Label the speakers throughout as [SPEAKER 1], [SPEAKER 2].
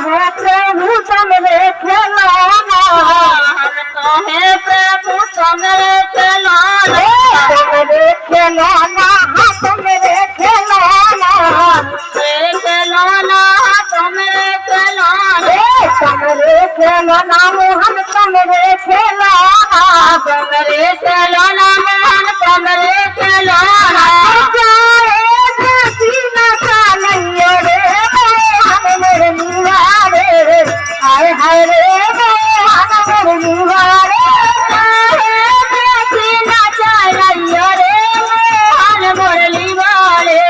[SPEAKER 1] है प्रभु तुमरे खिलौना, हम तो है प्रभु तुमरे खिलौना, तुमरे खिलौना, तुमरे खिलौना, तुमरे खिलौना, तुमरे खिलौना, तुमरे खिलौना मोहन तुमरे खिलौना, तुमरे खिलौना मोहन तुमरे खिलौना। हाय हाय रे मोहन मोर निवारे, नाचा रे मोहन मोर निवारे,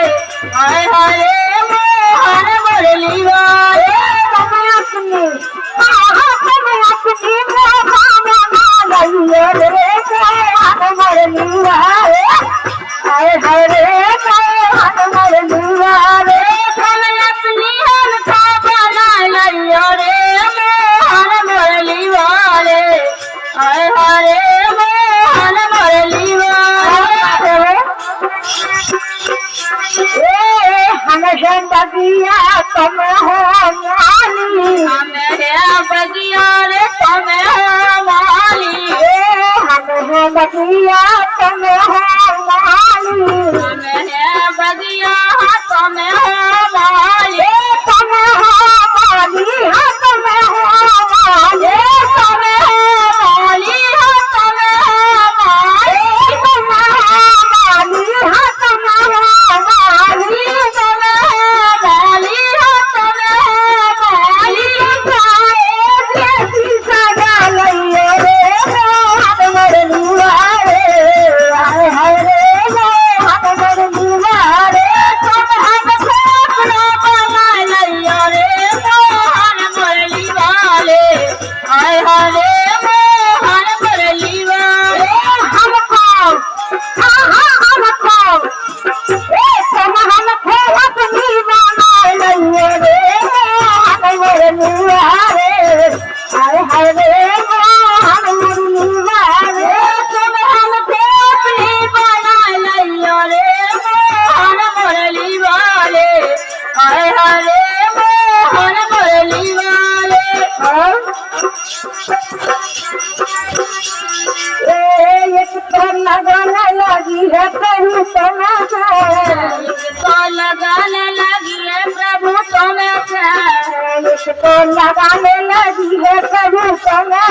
[SPEAKER 1] हाय हाय रे मोहन मोर निवारे। तुम अपनी रे मोहन मोर निवारे, हाय हाय रे मोहन मोर निवारे। तुम अपनी हमका बना लियो रे मोहन मोर निवारे, हाय हाय रे मोहन मोर निवारे। हम बगिया तुम हो माली, हमें बगिया रे तुम हो माली, हम बगिया तुम हो माली, हमें बगिया तुम हो माली, तुम हो माली, तुम हो माली, तुम हो माली, तुम हो माली, तुम हो माली, तुम हो माली, तुम हो माली, तुम हो माली। सजा लियो रे मोहन मोर निवारे, हाय हाय रे मोहन मोर निवारे। तुम हमको अपना बना लियो रे मोहन मोर निवारे, हाय हाय रे मोहन मोर निवारे। हमको तुम हमको अपनी बना लियो रे मोहन मोर निवारे, हाय हाय रे मोहन मोर निवारे। तुम हमको अपनी बना लियो रे मोहन मोर निवारे, हाय हाय रे मोहन मोर निवारे। एक तो लगाने लगी है प्रभु तुम्हें, एक तो लगाने लगी है प्रभु तुम्हें, एक तो लगाने लगी है प्रभु तुम्हें,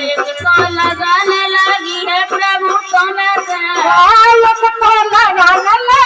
[SPEAKER 1] एक तो लगाने लगी है प्रभु तुम्हें, एक तो लगाने